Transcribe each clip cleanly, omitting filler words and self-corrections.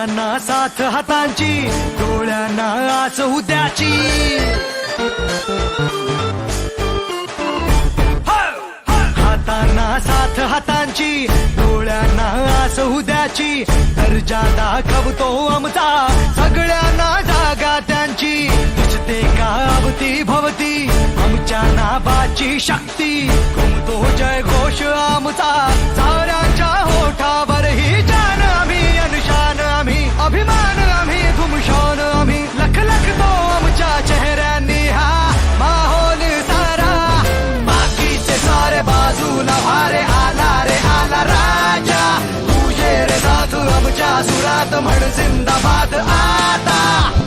हाताना साथ हातांची, डोळ्यांना आस उद्याची. हाताना साथ हातांची, डोळ्यांना आस उद्याची. दर्जा दाखवतो आमचा, सगळ्यांना जागा त्यांची. दिसते का अवती भवती आमच्या नावाची शक्ती. घुमतो जय घोष आमचा, साऱ्यांच्या होठावर ही जान आम्ही, अनुशान आम्ही, अभिमान आम्ही, धुमशान आम्ही. लख लख तो आमच्या चेहऱ्यांनी हा माहोल सारा. बाकीचे सारे बाजूला भारे, आला रे आला राजा. तुझे रे साधू आमच्या सुरात म्हण जिंदाबाद आता.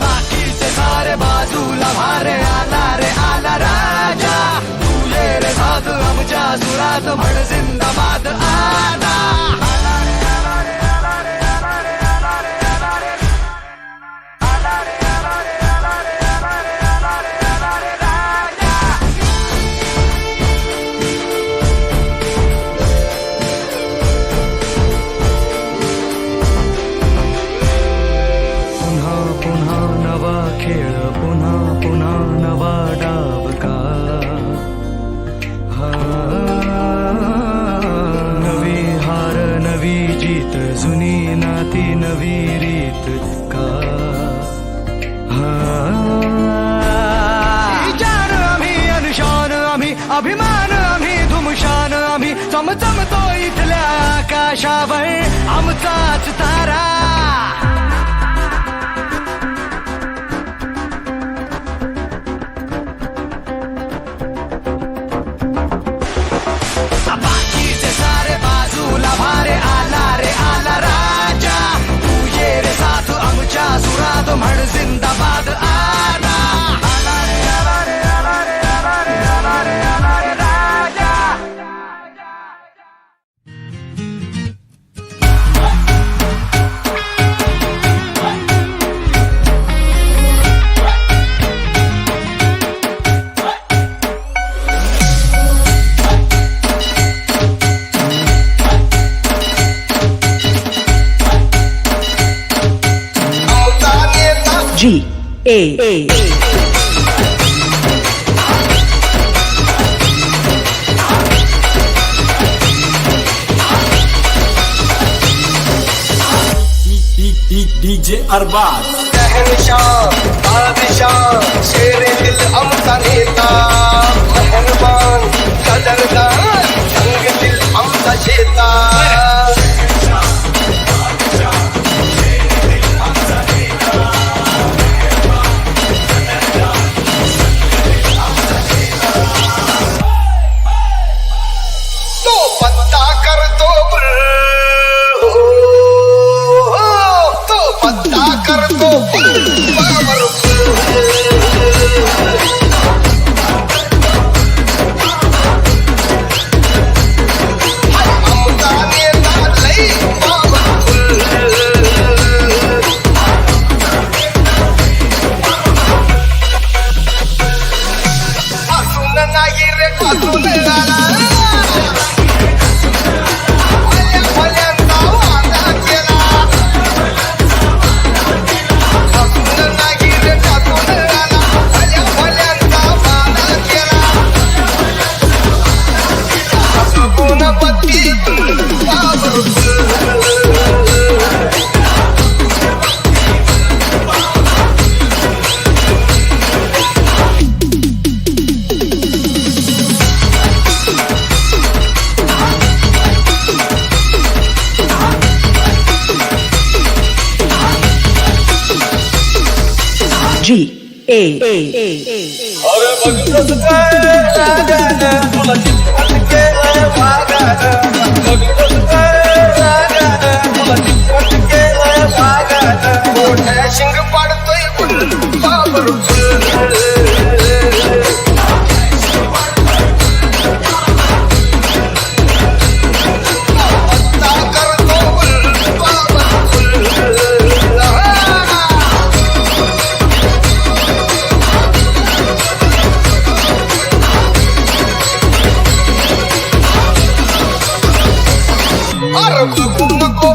बाकीचे सारे बाजूला भारे, आला रे आला राजा. तुझे रे साधू आमच्या सुरात म्हण जिंदाबाद आता. खेळ पुन्हा पुन्हा नवा डाव का. नवी हार नवी जीत, जुनी नाती नवी रीत का. जान आम्ही, अनुशान आम्ही, अभिमान आम्ही, धुमशान आम्ही. चमचमतो इथल्या आकाशावर आमचाच तारा. भारे, आला रे आला राजा. तुझे रे साथ आमच्या सुरात म्हण जिंदाबाद आता. आला रे आला रे आला रे आला रे आला रे आला रे राजा. G.A. DJ अरबाज. शहनशाह, बादशाह, शेरे दिल आमचा नेता. मेहरबान, कदरदान, संग दिल आमचा शेता. शिंग पाडतोय नको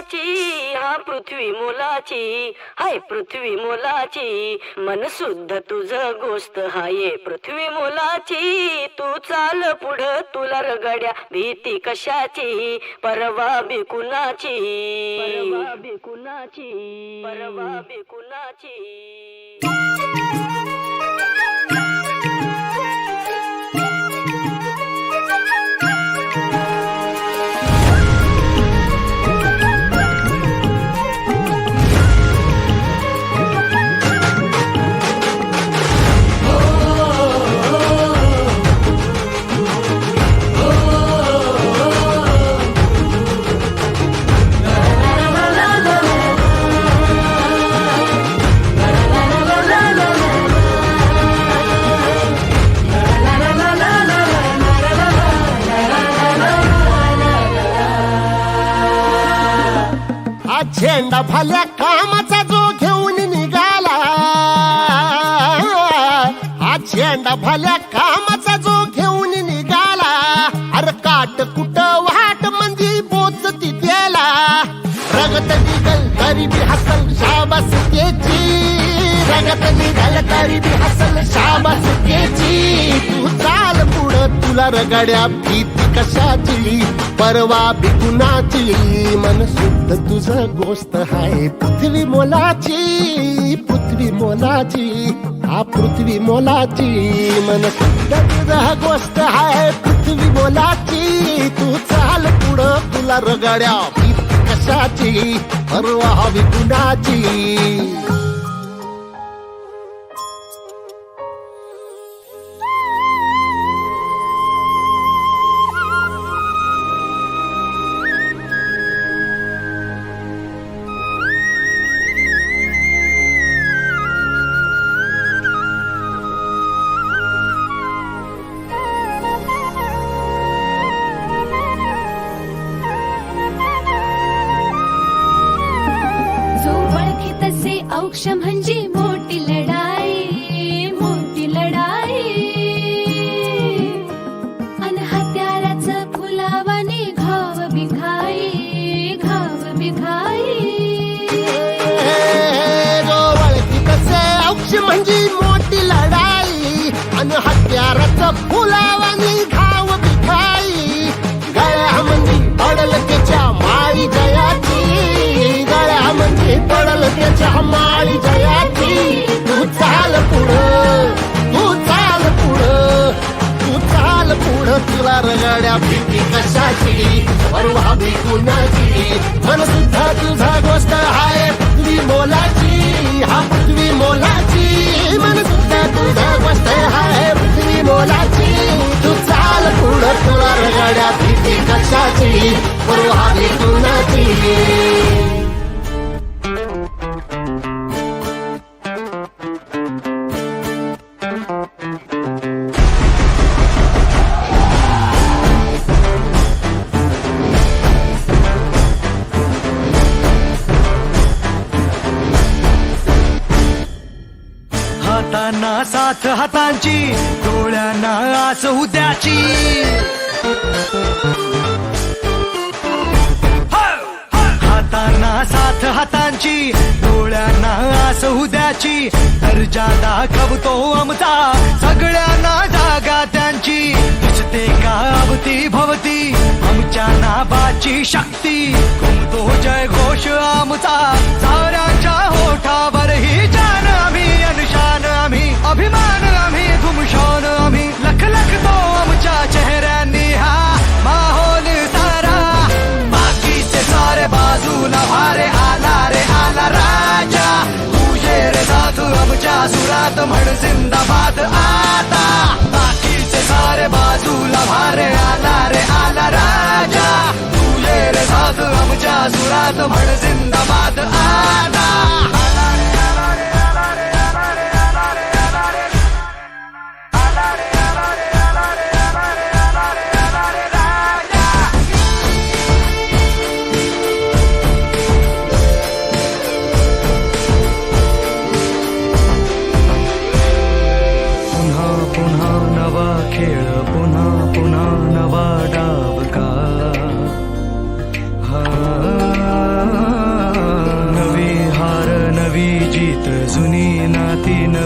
मोलाची, हा पृथ्वी मोलाची, हाय पृथ्वी मोलाची, मन शुद्ध तुझ गोष्ट हाय पृथ्वी मोलाची. तू चाल पुढं तुला रगड्या भीती कशाची, परवा बी कुणाची, परवा बी कुणाची, परवा बी कुणाची. झेंडा भल्या कामाचा जो घेऊन निघाला, हा झेंडा भल्या कामाचा जो घेऊन निघाला. अरे काट कुट वाट मंदी पोचती त्याला, रगत निघल तरी बी हसल शाबास त्याची, रगत निघल तरी बी हसल शाबास त्याची. तू चाल पुढं तुला रगड्या भीती कशाची, परवा बी कुणाची, मन शुद्ध तुझं गोष्ट हाय पृथ्वी मोलाची, पृथ्वी मोलाची, हा पृथ्वी मोलाची, मन शुद्ध तुझं गोष्ट हाय पृथ्वी मोलाची. तू चाल पुढं तुला रगड्या भीती कशाची, परवा बी कुणाची. औक्ष म्हणजे मोठी लढाई, मोठी लढाई. अन हत्याराचं फुलावाने घाव बिघाई, घाव बिघाई. औक्ष म्हणजे मोठी लढाई, अन हत्याराचं फुलावाने घाव बिघाई. गळ्यामध्ये पडल त्याच्या माळी जयाची, गळ्यामध्ये पडल त्याच्या माळी जयाची. तू चाल पुढं, तू चाल पुढं, तू चाल पुढं तुला रगड्या भीती कशाची, परवा बी कुणाची. मन सुद्धा तुझा गोष्ट हाय पृथ्वी मोलाची, हा पृथ्वी मोलाची, मन सुद्धा तुझा गोष्ट हाय पृथ्वी मोलाची. तू चाल पुढं तुला रगड्या भीती कशाची, परवा बी कुणाची. हातांना साथ हातांची, डोळ्यांना आस उद्याची. हातांना साथ हातांची, डोळ्यांना आस उद्याची. दर्जा दाखवतो आमचा सगळ्यांना जागा त्यांची. दिसते का अवती भवती आमच्या नावाची शक्ती, घुमतो जय घोष आमचा साऱ्यांच्या होठावर. ही जान आम्ही अनुशान आम्ही, अभिमान आम्ही, घुमशान आम्ही. लख लख तो आमच्या चेहऱ्यांनी हा माहोल सारा. बाकीचे सारे बाजूला भारे, आला रे आला राजा. तुझे रे साधू आमच्या सुरात म्हण जिंदाबाद आता. बाकीचे सारे बाजूला भारे, आला रे आला राजा. तुझे रे साधू आमच्या सुरात म्हण जिंदाबाद आता. पुन्हा नवा डाव का.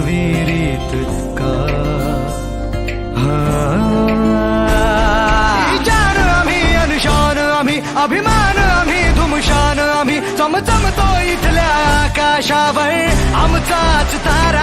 विहिरीत का जान आम्ही अनुशान आम्ही अभिमान आम्ही धुमशान आम्ही चमचमतो इथल्या आकाशावर आमचाच तारा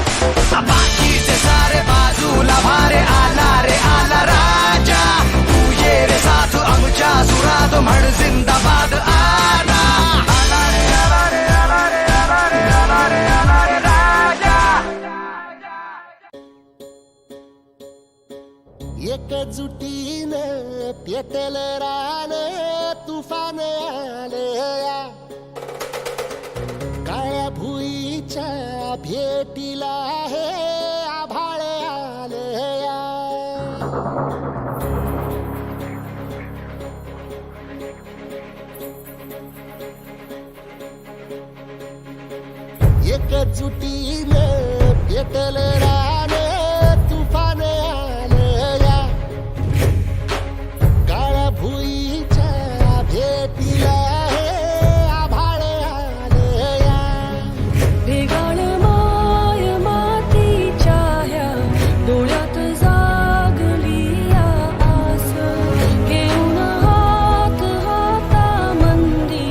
बाकीचे सारे बाजूला भारे आला रे आला राजा तू ये रे साथ आमच्या सुरात म्हण जिंदाबाद आला आला रे आला रे आला रे आला रे आला रे आला रे राजा एकजुटीनं पेटल रान तुफान आलया काळ्या भुईच्या भेटीला हे आभाळ आलया एकजुटीनं पेटल रान तुफान आलया काळ्या भुईच्या भेटीला हे आभाळ आलया ढेगाळ माय मातीच्या ह्या डोळ्यात जागली आस घेऊन हात हातामंदी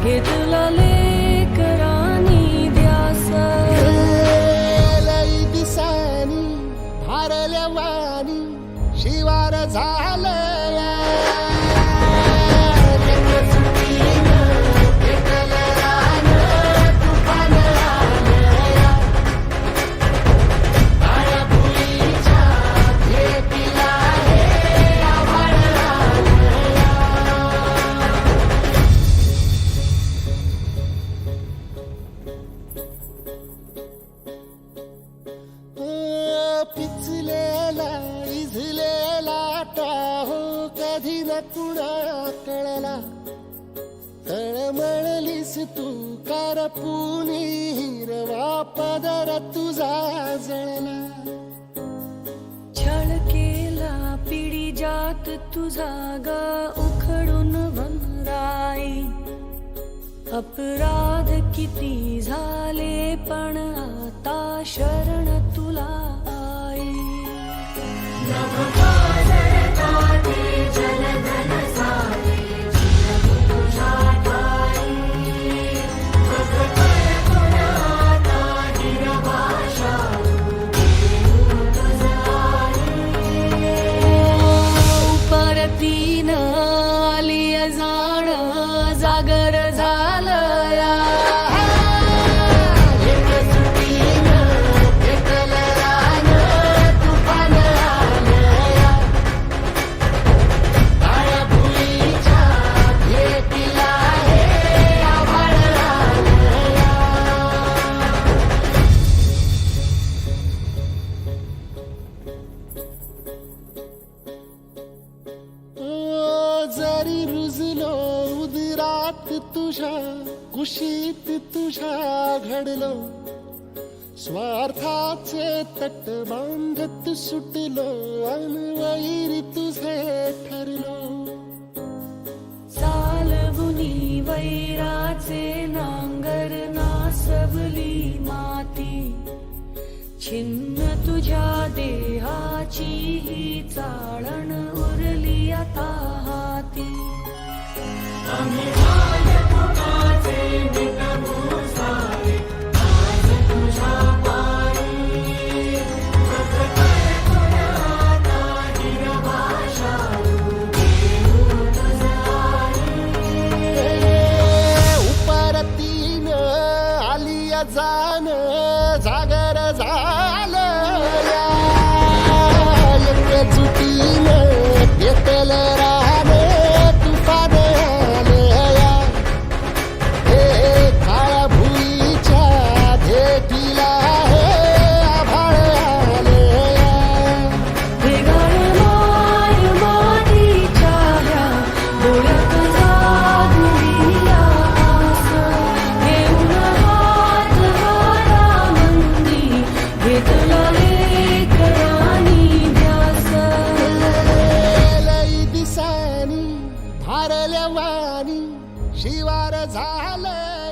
घेतला लेकरांनी ध्यास लई दिसानी भारल्या वाणी शिवार झालया पेटल रान तुफान आलया काळ्या भुईच्या भेटीला हे आभाळ आलया पिचलेला इझलेला टाहो कधी न कुणा कळला तळमळलीस तू कारपुनी हिरवा पदर तुझा जळला छळ केला पिढी जात तुझा ग उखडून वनराई अपराध किती झाले पण आता शरण तुला आई परतीन आली जाण जागर झालया एकजुटीनं पेटल रान तुफान आलया काळ्या भुईच्या भेटीला हे आभाळ आलया जरी रुजलो उदरात तुझ्या कुशीत तुझ्या घडलो स्वार्थाचे तट बांधत सुटलो अनवैरी तुझे ठरलो सालगुनी वैराचे नांगर नासवली माती छिन्न तुझ्या देहाची ही चाळण उरली आता हाती उपरतीन आलिया जाण जागर झालया एकजुटीनं पेटल रान तुफान आलया हे काळ्या हारल्या वाणी शिवार झालं